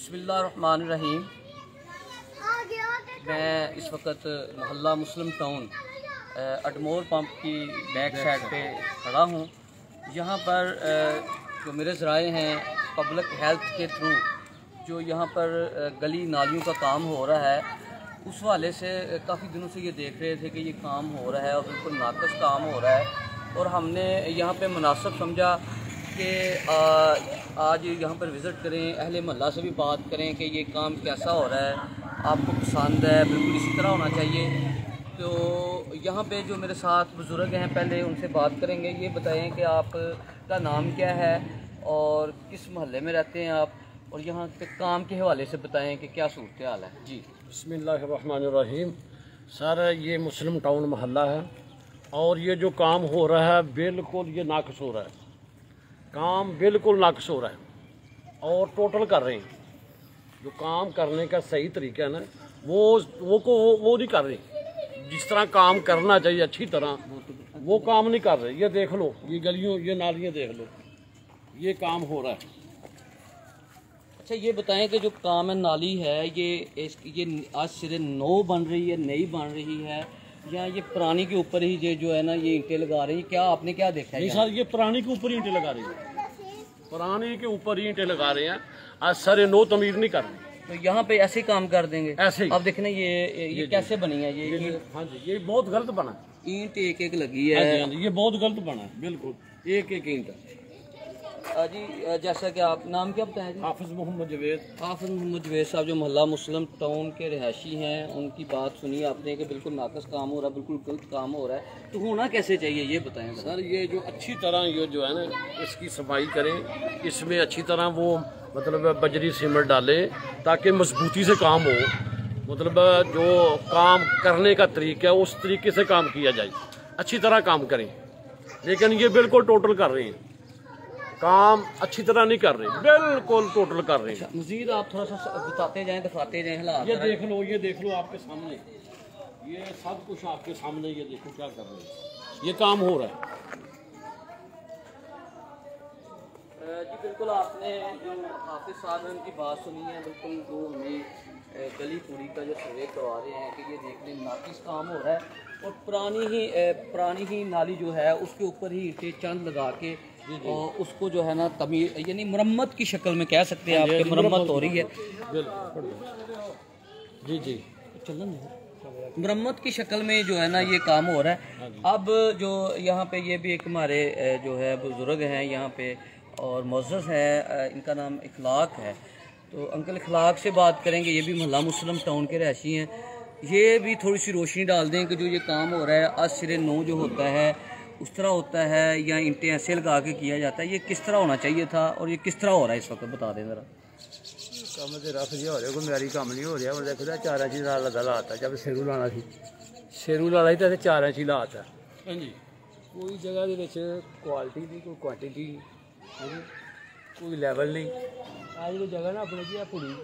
बिस्मिल्लाहिर्रहमानिर्रहीम। मैं इस वक्त मोहल्ला मुस्लिम टाउन अडमोर पंप की बैक साइड पे खड़ा हूँ। यहाँ पर जो मेरे ज़राए हैं पब्लिक हेल्थ के थ्रू जो यहाँ पर गली नालियों का काम हो रहा है, उस वाले से काफ़ी दिनों से ये देख रहे थे कि ये काम हो रहा है और बिल्कुल नाक़िस काम हो रहा है। और हमने यहाँ पे मुनासिब समझा कि आज यहाँ पर विज़िट करें, अहले मोहल्ला से भी बात करें कि ये काम कैसा हो रहा है, आपको पसंद है, बिल्कुल इसी तरह होना चाहिए। तो यहाँ पे जो मेरे साथ बुज़ुर्ग हैं, पहले उनसे बात करेंगे। ये बताएं कि आपका नाम क्या है और किस मोहल्ले में रहते हैं आप, और यहाँ पे काम के हवाले से बताएं कि क्या सूरत हाल है। जी बिस्मिल्लाहिर्रहमानिर्रहीम। सर, ये मुस्लिम टाउन मोहल्ला है और ये जो काम हो रहा है बिल्कुल ये नाक़िस हो रहा है, काम बिल्कुल नाक़िस हो रहा है और टोटल कर रहे हैं। जो काम करने का सही तरीका है ना, वो नहीं कर रहे। जिस तरह काम करना चाहिए अच्छी तरह, वो काम नहीं कर रहे। ये देख लो, ये गलियों, ये नालियाँ देख लो, ये काम हो रहा है। अच्छा, ये बताएं कि जो काम है नाली है, ये आज सिरे नौ बन रही है, नई बन रही है, या ये पुरानी के ऊपर ही ये जो है ना ये ईंटें लगा रही हैं? क्या आपने क्या देखा है? नहीं सर, ये पुरानी के ऊपर ही ईंटें लगा रही है, पुरानी के ऊपर ही ईंटें लगा रहे हैं। आज सर नो तमीर नहीं कर रहे। तो यहाँ पे ऐसे काम कर देंगे ऐसे ही। अब देखना ये कैसे बनी है ये हाँ जी, ये बहुत गलत बना है। ईंट एक एक लगी है। हाँ जी, ये बहुत गलत बना है, बिल्कुल एक एक ईंट। जी, जैसा कि आप नाम क्या बताया जी? हाफिज मोहम्मद जवेद। हाफिज मोहम्मद जवेद साहब जो मोहल्ला मुस्लिम टाउन के रहायशी हैं, उनकी बात सुनी आपने कि बिल्कुल नाक़िस काम हो रहा है, बिल्कुल गलत काम हो रहा है। तो होना कैसे चाहिए ये बताएं सर। ये जो अच्छी तरह ये जो है ना इसकी सफाई करें, इसमें अच्छी तरह वो मतलब बजरी सीमेंट डालें ताकि मजबूती से काम हो। मतलब जो काम करने का तरीका है उस तरीके से काम किया जाए, अच्छी तरह काम करें। लेकिन ये बिल्कुल टोटल कर रहे हैं, काम अच्छी तरह नहीं कर रहे, बिल्कुल टोटल कर रहे हैं। मजीद आप थोड़ा सा बताते जाएं, दिखाते जाएं हालात। ये देख लो आपके सामने, ये सब कुछ आपके सामने, ये देखो क्या कर रहे हैं, ये काम हो रहा है। जी बिल्कुल, आपने जो हाफिज साहब हैं उनकी बात सुनी है। बिल्कुल वो हमें गली पूरी का जो सर्वे करवा रहे हैं कि ये देखने नाक़िस काम हो रहा है, और पुरानी ही नाली जो है उसके ऊपर ही ईंटें चंद लगा के और उसको जो है ना तमीर यानी मुरम्मत की शक्ल में कह सकते हैं आपके मुरम्मत हो रही है। जी जी, मुरम्मत की शक्ल में जो है ना ये काम हो रहा है। अब जो यहाँ पे ये भी एक हमारे जो है बुज़ुर्ग हैं यहाँ पे और मुअज़्ज़ज़ है, इनका नाम इखलाक है। तो अंकल इखलाक से बात करेंगे, ये भी मोहल्ला मुस्लिम टाउन के रहशी हैं। ये भी थोड़ी सी रोशनी डाल दें कि जो ये काम हो रहा है आज सिरे नौ जो होता है उस तरह होता है या ईंटें ऐसे लगा के किया जाता है, ये किस तरह होना चाहिए था और ये किस तरह हो रहा है इस वक्त बता दें ज़रा। ਕੰਮ ਤੇ ਰਫ ਜਿਹਾ ਹੋ ਰਿਹਾ, ਕੋਈ ਮਿਆਰੀ ਕੰਮ ਨਹੀਂ ਹੋ ਰਿਹਾ। ਮੈਂ ਦੇਖਦਾ 4 ਇੰਚ ਨਾਲ ਲਗਾ ਲਾਤਾ, ਜਦ ਸ਼ੇਰੂ ਲਾਣਾ ਸੀ, ਸ਼ੇਰੂ ਲਾਣਾ ਸੀ ਤਾਂ 4 ਇੰਚ ਹੀ ਲਾਤਾ। ਹਾਂਜੀ, ਕੋਈ ਜਗ੍ਹਾ ਦੇ ਵਿੱਚ ਕੁਆਲਿਟੀ ਦੀ ਕੋਈ ਕੁਆਂਟੀਟੀ ਹਾਂਜੀ, ਕੋਈ ਲੈਵਲ ਨਹੀਂ। ਆ ਜਿਹੜੀ ਜਗ੍ਹਾ ਨਾ ਆਪਣੇ ਕੀ ਆ ਪੁੜੀ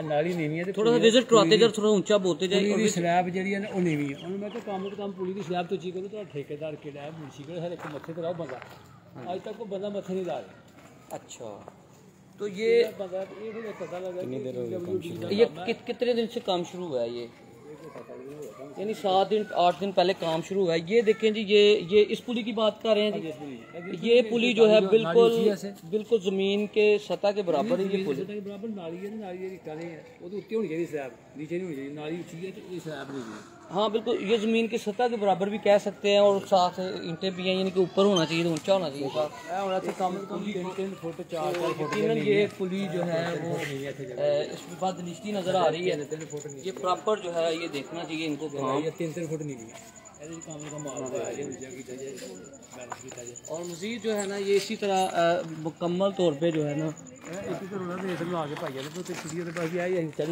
नाली नीवी है, थोड़ा सा विजिट करवाते जाए, थोड़ा ऊंचा बोलते जाए। पुली की स्लैब जी है ना वो नीवी है। उन्होंने मैं तो काम पुली की स्लैब तो ची करो तो ठेकेदार के लैब मुंशी करो हर एक मत्थे तो लाओ बंदा, आज तक कोई बंदा मत्थे नहीं ला रहा। अच्छा, तो ये बंदा ये पता लगा ये कितने दिन से काम शुरू हुआ है? ये यानी 7 दिन 8 दिन पहले काम शुरू हुआ है। ये देखें जी, ये इस पुली की बात कर रहे हैं जी। ये पुली जो है बिल्कुल ज़मीन के सतह के बराबर है। ये पुली के बराबर नाली है, नाली रिक्का नहीं है, वो तो ऊपर होनी चाहिए स्लैब, नीचे नहीं होनी चाहिए। नाली ऊँची है तो ये स्लैब नहीं है। हाँ बिल्कुल, ये ज़मीन के सतह के बराबर भी कह सकते हैं, और साथ ईंटें भी हैं, यानी कि ऊपर होना चाहिए, ऊंचा होना चाहिए। कम से कम 3 फुट 4 फुट। ये पुली जो है वो इसमें बाद निश्ती नज़र आ रही है। ये प्रॉपर जो है ये देखना चाहिए इनको काम। 3 फुट नहीं है और मज़ीद जो है ना ये इसी तरह मुकम्मल तौर पे जो है ना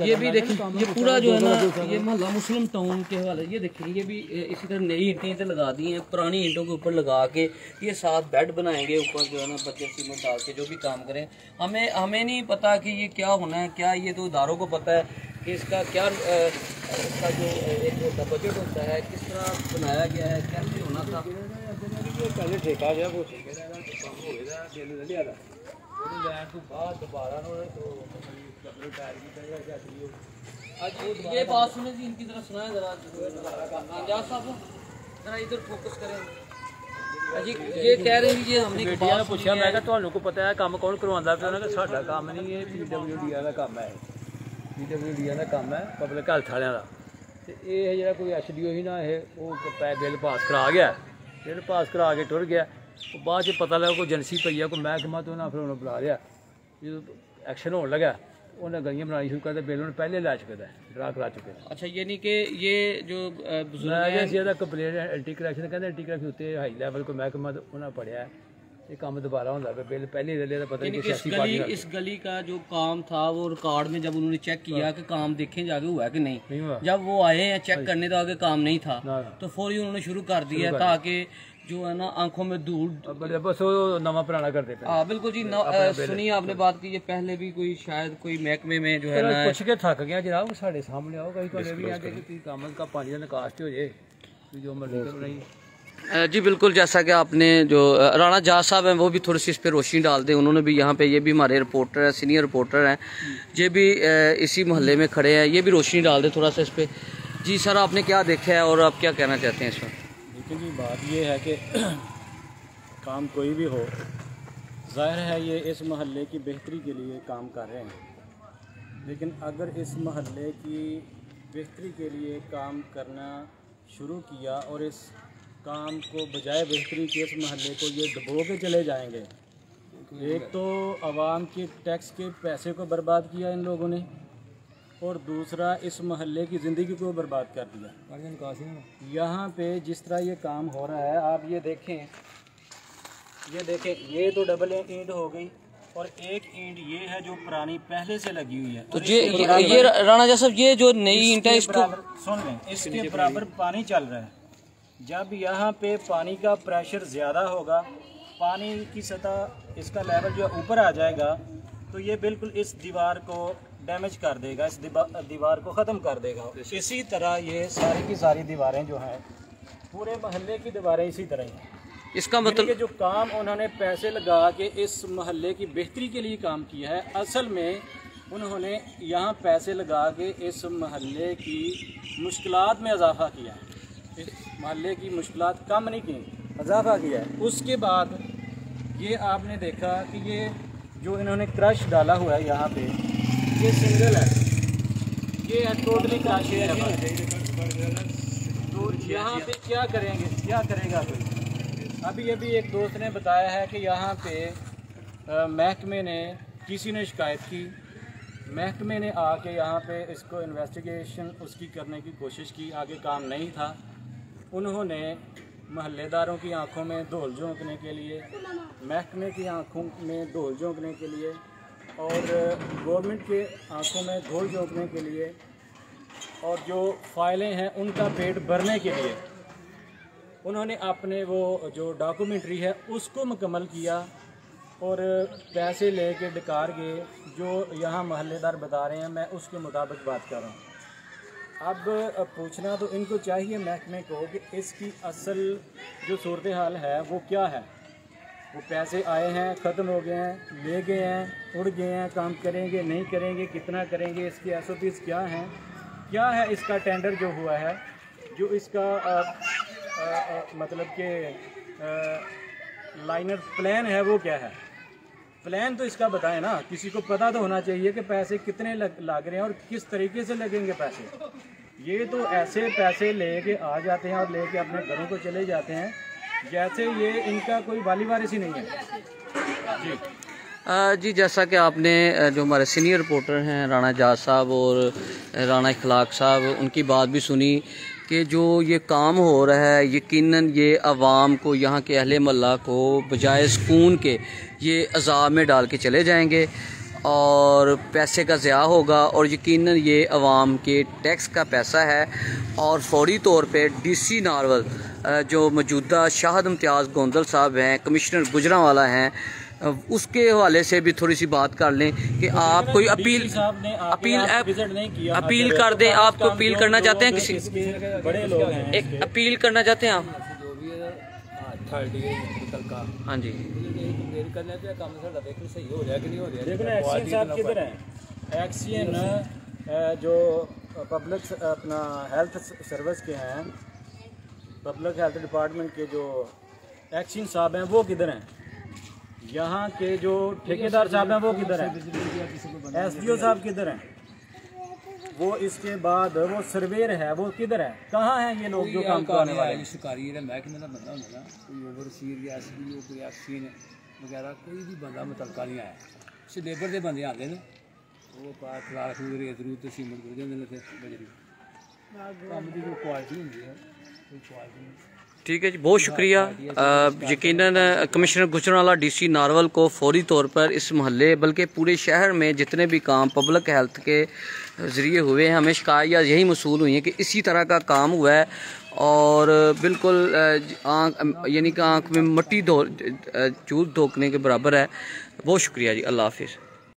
ये भी देखिए, ये पूरा जो है ना ये मोहल्ला मुस्लिम टाउन के हवाले ये देखिए, ये भी इसी तरह नई ईंटें लगा दी हैं, पुरानी ईंटों के ऊपर लगा के ये 7 बेड बनाएंगे ऊपर जो है ना बच्चे सीमेंट डाल के जो भी काम करें। हमें नहीं पता कि ये क्या होना है, क्या ये तो इदारों को पता है कि इसका क्या इसका जो एक होता बजट होता है किस तरह बनाया गया है, कैसे होना था। पहले ठेका गया वो लैन तो बाद दोबारा टायर की ये बात सुने जी, इनकी तरफ सुना है जरा इंजाज साहब, जरा इधर फोकस करें जी। ये कह रहे हैं जी हमने बेटियां ने पूछा, मैं ਤੁਹਾਨੂੰ को पता है काम कौन करवाਉਂਦਾ ਪਿਆ? ਉਹਨਾਂ ਨੇ ਸਾਡਾ ਕੰਮ ਨਹੀਂ, ਇਹ PWD ਦਾ ਕੰਮ ਹੈ। PWD ਦਾ ਕੰਮ ਹੈ, ਪਬਲਿਕ ਹੈਲਥ ਵਾਲਿਆਂ ਦਾ। ਤੇ ਇਹ ਜਿਹੜਾ ਕੋਈ HDO ਸੀ ਨਾ, ਇਹ ਉਹ ਬਿੱਲ ਪਾਸ ਕਰਾ ਗਿਆ, ਬਿੱਲ ਪਾਸ ਕਰਾ ਕੇ ਟੁਰ ਗਿਆ। ਉਹ ਬਾਅਦ 'ਚ ਪਤਾ ਲੱਗਾ ਕੋਈ ਏਜੰਸੀ ਪਈ ਆ, ਕੋਈ ਮਹਿਕਮਾ ਤੋਂ ਨਾ, ਫਿਰ ਉਹਨੂੰ ਬੁਲਾ ਲਿਆ। ਜਦੋਂ ਐਕਸ਼ਨ ਹੋਣ ਲੱਗਾ उन्हें गलियाँ बनानी शुरू कर दी, बिल उन्हें पहले ला चुके थे, ड्रा करा चुके थे। अच्छा, ये नहीं कि ये जो बुजुर्ग कंप्लेन एंटी करप्शन कहते एंटी करप्शन उत्ते हाई लेवल को महकमा उन्हें पढ़िया ये काम दोबारा होता है, बिल पहले ले लिया, पता नहीं इस गली का जो काम था वो रिकॉर्ड में जब उन्होंने चेक किया कि काम देखें जाके हुआ कि नहीं, जब वो आए हैं चेक करने तो आगे काम नहीं था, तो फौरी उन्होंने शुरू कर दिया ताकि जो है ना आंखों में धूल बस वो नवा पुराना कर देते। हाँ बिल्कुल जी, सुनिए आपने बात की, ये पहले भी कोई शायद कोई महकमे में जो है ना कुछ के थक गया जनाब, साढ़े सामने आओ कहीं तो भी आगे कि काम का पानी का निकास हो जाए जो मर्जी बनाई। जी बिल्कुल, जैसा कि आपने जो राणा जाट साहब हैं वो भी थोड़ी सी इस पर रोशनी डाल दें। उन्होंने भी यहाँ पे, ये भी हमारे रिपोर्टर हैं, सीनियर रिपोर्टर हैं, ये भी इसी मोहल्ले में खड़े हैं, ये भी रोशनी डाल दें थोड़ा सा इस पर। जी सर, आपने क्या देखा है और आप क्या कहना चाहते हैं इस पर? देखिए जी, बात ये है कि काम कोई भी हो, ज़ाहिर है ये इस महल्ले की बेहतरी के लिए काम कर रहे हैं, लेकिन अगर इस महल्ले की बेहतरी के लिए काम करना शुरू किया और इस काम को बजाय बेहतरी के इस महल्ले को ये दबो के चले जाएंगे, एक तो आवाम के टैक्स के पैसे को बर्बाद किया इन लोगों ने, और दूसरा इस महल्ले की ज़िंदगी को बर्बाद कर दिया। यहाँ पे जिस तरह ये काम हो रहा है, आप ये देखें, ये तो डबल ईंट हो गई और एक ईंट ये है जो पुरानी पहले से लगी हुई है। तो ये राणा जी साहब, ये जो नई ईंट है इसको सुन लें, इसके बराबर पानी चल रहा है। जब यहाँ पे पानी का प्रेशर ज़्यादा होगा, पानी की सतह इसका लेवल जो ऊपर आ जाएगा, तो ये बिल्कुल इस दीवार को डैमेज कर देगा, इस दीवार को ख़त्म कर देगा। इसी तरह ये सारी की सारी दीवारें जो हैं, पूरे महल्ले की दीवारें इसी तरह हैं। इसका मतलब जो काम उन्होंने पैसे लगा के इस महल्ले की बेहतरी के लिए काम किया है, असल में उन्होंने यहाँ पैसे लगा के इस महल्ले की मुश्किलात में इजाफा किया है, इस महल्ले की मुश्किलात कम नहीं की, इजाफा किया है। उसके बाद ये आपने देखा कि ये जो इन्होंने क्रश डाला हुआ है यहाँ पे, ये सिंगल है, ये है टोटली क्रश है। तो यहाँ पे क्या करेंगे, क्या करेगा कोई? अभी एक दोस्त ने बताया है कि यहाँ पे महकमे ने, किसी ने शिकायत की, महकमे ने आके यहाँ पे इसको इन्वेस्टिगेशन उसकी करने की कोशिश की, आगे काम नहीं था। उन्होंने महल्लेदारों की आंखों में धूल झोंकने के लिए, महकमे की आंखों में धूल झोंकने के लिए और गवर्नमेंट के आंखों में धूल झोंकने के लिए और जो फाइलें हैं उनका पेट भरने के लिए उन्होंने अपने वो जो डॉक्यूमेंट्री है उसको मुकम्मल किया और पैसे लेके डकार के जो यहाँ महल्लेदार बता रहे हैं, मैं उसके मुताबिक बात कर रहा हूँ। अब पूछना तो इनको चाहिए महकमे को कि इसकी असल जो सूरत हाल है वो क्या है। वो पैसे आए हैं, ख़त्म हो गए हैं, ले गए हैं, उड़ गए हैं, काम करेंगे नहीं करेंगे, कितना करेंगे, इसकी SOPs क्या हैं, क्या है इसका टेंडर जो हुआ है, जो इसका मतलब कि लाइनर प्लान है वो क्या है। प्लान तो इसका बताएं ना, किसी को पता तो होना चाहिए कि पैसे कितने लग रहे हैं और किस तरीके से लगेंगे पैसे। ये तो ऐसे पैसे लेके आ जाते हैं और लेके अपने घरों को चले जाते हैं जैसे ये इनका कोई वाली वारिस ही नहीं है। जी जैसा कि आपने जो हमारे सीनियर रिपोर्टर हैं राणा जाट साहब और राणा इखलाक साहब, उनकी बात भी सुनी कि जो ये काम हो रहा है यकीनन ये आवाम को, यहाँ के अहले मोहल्ला को बजाय सुकून के ये अज़ाब में डाल के चले जाएंगे और पैसे का ज़िया होगा और यकीनन ये आवाम के टैक्स का पैसा है। और फौरी तौर पे DC नारवल जो मौजूदा शाहद इम्तियाज़ गोंदल साहब हैं, कमिश्नर गुजरांवाला हैं, उसके हवाले से भी थोड़ी सी बात कर लें कि आप कोई अपील कर दें। आप कोई अपील करना चाहते हैं, किसी बड़े लोग हैं, एक अपील करना चाहते हैं आप? हाँ जी, ਫੇਰ ਕਰਨੇ ਤੇ ਕੰਮ ਸਾਡਾ ਦੇਖੋ ਸਹੀ ਹੋ ਰਿਹਾ ਕਿ ਨਹੀਂ ਹੋ ਰਿਹਾ। लेकिन एक्सीएन साहब किधर हैं? एक्सीएन जो पब्लिक अपना हेल्थ सर्विस के हैं, पब्लिक हेल्थ डिपार्टमेंट के जो एक्सीएन साहब हैं वो किधर हैं? यहाँ के जो ठेकेदार साहब हैं वो किधर हैं? एसडीओ साहब किधर हैं? वो इसके बाद वो सर्वेयर है वो किधर है? कहाँ हैं ये लोग जो काम कराने वाले हैं? शिकारी ਜਿਹੜਾ ਮਹਿਕਮੇ ਦਾ ਬੰਦਾ ਹੁੰਦਾ ਨਾ, ਕੋਈ ਓਵਰਸੀਅਰ ਜਾਂ ਐਸਡੀਓ ਕੋਈ ਐਕਸੀਨ ਵਗੈਰਾ ਕੋਈ ਵੀ ਬੰਦਾ ਮੁਤਲਕਾ ਨਹੀਂ ਆਇਆ। ਸੇ ਲੇਬਰ ਦੇ ਬੰਦੇ ਆਉਂਦੇ ਨੇ, ਉਹ ਪਾ ਖਲਾਰ ਖੂਰ ਰੇਤ ਰੂ ਤੇ ਸੀਮੈਂਟ ਕਰ ਜਾਂਦੇ ਨੇ ਤੇ ਬਜਰੀ ਕੰਮ ਦੀ ਕੋਈ ਕੁਆਲਿਟੀ ਹੁੰਦੀ ਹੈ, ਕੋਈ ਕੁਆਲਿਟੀ ਨਹੀਂ। ठीक है जी, बहुत शुक्रिया। यकीनन कमिश्नर गुजरांवाला डीसी नारवल को फौरी तौर पर इस मोहल्ले बल्कि पूरे शहर में जितने भी काम पब्लिक हेल्थ के ज़रिए हुए हैं, हमें शिकायत यही मसूल हुई है कि इसी तरह का काम हुआ है और बिल्कुल आँख यानी कि आँख में मट्टी चूल धोकने के बराबर है। बहुत शुक्रिया जी, अल्लाह हाफिज़।